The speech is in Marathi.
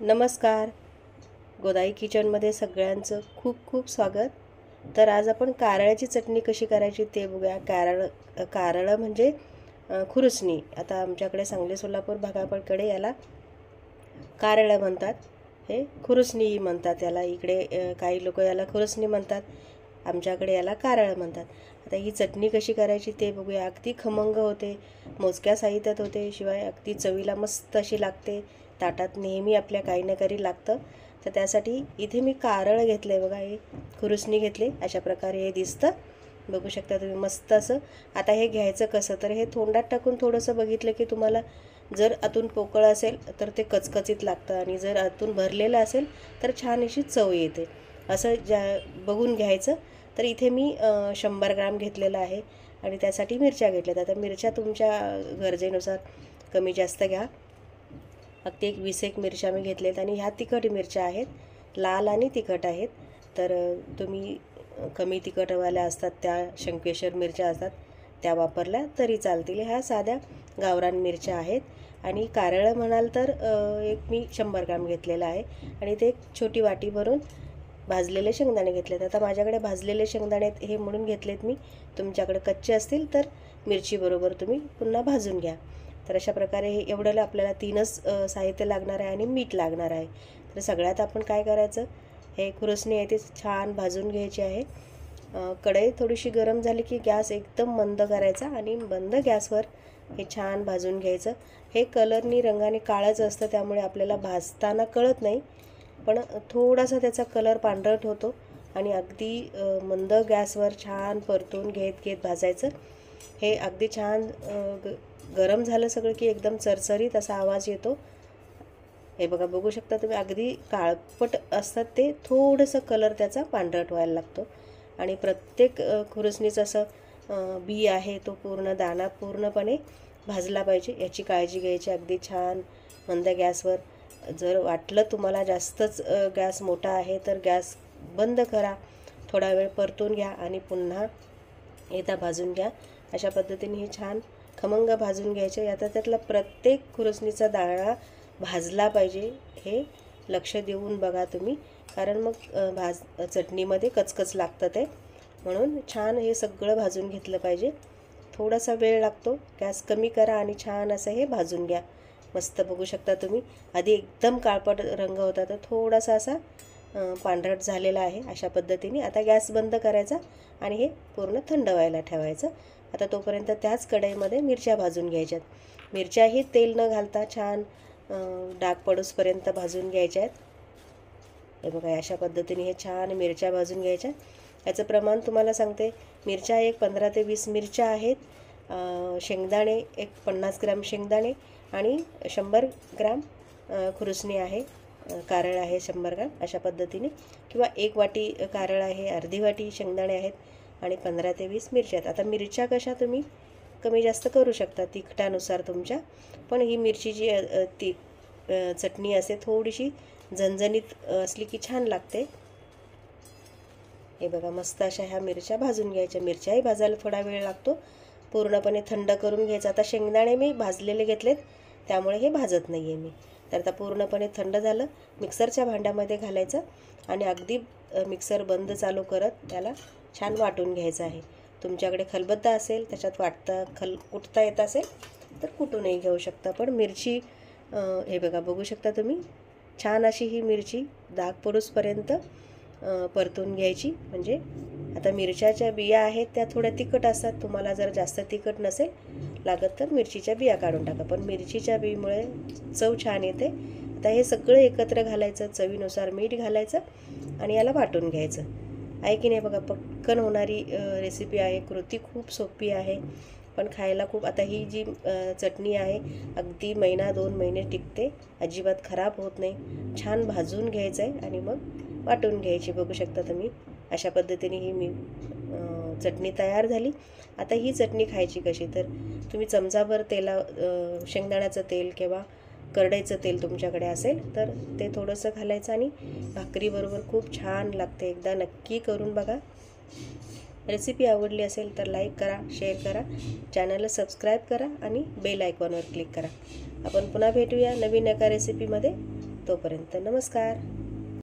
नमस्कार. गोदाई किचनमध्ये सगळ्यांचं खूप खूप स्वागत. तर आज आपण कारळ्याची चटणी कशी करायची ते बघूया. कारळं म्हणजे खुरसणी. आता आमच्याकडे सांगली सोलापूर भागाकडे याला कारळं म्हणतात. हे खुरसणी म्हणतात याला. इकडे काही लोक याला खुरसणी म्हणतात, आमच्याकडे याला कारळं म्हणतात. आता ही चटणी कशी करायची ते बघूया. अगदी खमंग होते, मोजक्या साहित्यात होते, शिवाय अगदी चवीला मस्त अशी लागते. ताटात नेहमी आपल्या काही ना काही लागतं. तर त्यासाठी इथे मी कारळ घेतलं आहे बघा. हे खुरसणी घेतले, अशा प्रकारे हे दिसतं, बघू शकता तुम्ही मस्त असं. आता हे घ्यायचं कसं, तर हे तोंडात टाकून थोडंसं बघितलं की तुम्हाला जर आतून पोकळ असेल तर ते कचकचीत लागतं, आणि जर आतून भरलेलं असेल तर छान अशी चव येते. असं बघून घ्यायचं. तर इथे मी 100 ग्राम घेतलेलं आहे, आणि त्यासाठी मिरच्या घेतल्यात. आता मिरच्या तुमच्या गरजेनुसार कमी जास्त घ्या. अगदी 20 मिरच्या मी घेतल्यात, आणि ह्या तिखट मिरच्या आहेत, लाल आणि तिखट आहेत. तर तुम्ही कमी तिखटवाल्या असतात त्या शंकेश्वर मिरच्या असतात त्या वापरल्या तरी चालतील. ह्या साध्या गावरान मिरच्या आहेत. आणि कारळं म्हणाल तर एक मी 100 ग्राम घेतलेलं आहे, आणि ते एक छोटी वाटी भरून भाजलेले शेंगदाणे घेतलेत. आता माझ्याकडे भाजलेले शेंगदाणे हे म्हणून घेतलेत मी. तुमच्याकडे कच्चे असतील तर मिरचीबरोबर तुम्ही पुन्हा भाजून घ्या. तर अशा प्रकारे हे एवढं आपल्याला 3च साहित्य लागणार आहे, आणि मीठ लागणार आहे. तर सगळ्यात आपण काय करायचं, हे खुरसणी आहे ते छान भाजून घ्यायची आहे. कढई थोडीशी गरम झाली की गॅस एकदम मंद करायचा, आणि बंद गॅसवर हे छान भाजून घ्यायचं. हे कलरनी रंगाने काळंच असतं, त्यामुळे आपल्याला भाजताना कळत नाही, पण थोडासा त्याचा कलर पांढरट होतो. आणि अगदी मंद गॅसवर छान परतून घेत भाजायचं. हे अगदी छान गरम झालं सगळं की एकदम चरचरीत असा आवाज येतो. हे बघा, बघू शकता तुम्ही, अगदी काळपट असतात ते, थोडंसं कलर त्याचा पांढरट व्हायला लागतो. आणि प्रत्येक खुरसणीचं असं बी आहे तो पूर्ण दाणा पूर्णपणे भाजला पाहिजे, याची काळजी घ्यायची. अगदी छान मंद गॅसवर. जर वाटलं तुम्हाला जास्तच गॅस मोठा आहे तर गॅस बंद करा, थोडा वेळ परतून घ्या, आणि पुन्हा एकदा भाजून घ्या. अशा पद्धतीने हे छान खमंग भाजून घ्यायचे. आता त्यातला प्रत्येक खुरसणीचा दाणा भाजला पाहिजे, हे लक्ष देऊन बघा तुम्ही, कारण मग चटणीमध्ये कचकच लागतं ते. म्हणून छान हे सगळं भाजून घेतलं पाहिजे. थोडासा वेळ लागतो, गॅस कमी करा आणि छान असं हे भाजून घ्या. मस्त बघू शकता तुम्ही, आधी एकदम काळपट रंग होता, तर थोडासा असा पांढरट झालेला आहे. अशा पद्धतीने आता गॅस बंद करायचा, आणि हे पूर्ण थंड व्हायला ठेवायचं. आता तोपर्यंत त्याच कढईमध्ये मिरच्या भाजून घ्यायच्यात. मिरच्याही तेल न घालता छान डाग पडूसपर्यंत भाजून घ्यायच्या आहेत. हे बघा, अशा पद्धतीने हे छान मिरच्या भाजून घ्यायच्या. याचं प्रमाण तुम्हाला सांगते. मिरच्या एक 15 ते 20 मिरच्या आहेत. शेंगदाणे एक 50 ग्राम शेंगदाणे, आणि 100 ग्राम खुरसणी आहे. कारळ आहे 100 ग्राम, अशा पद्धतीने. किंवा 1 वाटी कारळ आहे, अर्धी वाटी शेंगदाणे आहेत, आणि 15 ते 20 मिरच्या आहेत. आता मिरच्या कशा तुम्ही कमी जास्त करू शकता तिखटानुसार तुमच्या. पण ही मिरची जी ती चटणी असते थोडीशी झणझणीत असली की छान लागते. हे बघा, मस्त अशा ह्या मिरच्या भाजून घ्यायच्या. मिरच्याही भाजायला थोडा वेळ लागतो, पूर्णपणे थंड करून घ्यायचं. आता शेंगदाणे मी भाजलेले घेतलेत, त्यामुळे हे भाजत नाही आहे मी. तर आता पूर्णपणे थंड झालं, मिक्सरच्या भांड्यामध्ये घालायचं, आणि अगदी मिक्सर बंद चालू करत त्याला छान वाटून घ्यायचं आहे. तुमच्याकडे खलबत्ता असेल, त्याच्यात कुटता येत असेल तर कुटूनही घेऊ शकता. पण मिरची हे बघा, बघू शकता तुम्ही, छान अशी ही मिरची डाग पडूसपर्यंत परतून घ्यायची. म्हणजे आता मिरच्याच्या बिया आहेत त्या थोड्या तिखट असतात. तुम्हाला जर जास्त तिखट नसेल लागत तर मिरचीच्या बिया काढून टाका, पण मिरचीच्या बीमुळे चव छान येते. आता हे सगळं एकत्र घालायचं, चवीनुसार मीठ घालायचं, आणि याला वाटून घ्यायचं आहे की नाही. बघा, पटकन होणारी रेसिपी आहे, कृती खूप सोपी आहे, पण खायला खूप. आता ही जी चटणी आहे अगदी 1-2 महिने टिकते, अजिबात खराब होत नाही. छान भाजून घ्यायचं आहे, आणि मग वाटून घ्यायची. बघू शकता तुम्ही, अशा पद्धतीने ही चटणी तयार झाली. आता ही चटणी खायची कशी, तर तुम्ही चमचाभर शेंगदाण्याचं तेल किंवा करडईचं तेल तुमच्याकडे असेल तर ते थोडंसं घालायचं, आणि भाकरीबरोबर खूप छान लागते. एकदा नक्की करून बघा. रेसिपी आवडली असेल तर लाईक करा, शेअर करा, चॅनलला सबस्क्राईब करा, आणि बेल आयकॉनवर क्लिक करा. आपण पुन्हा भेटूया नवीन एका रेसिपीमध्ये. तोपर्यंत नमस्कार.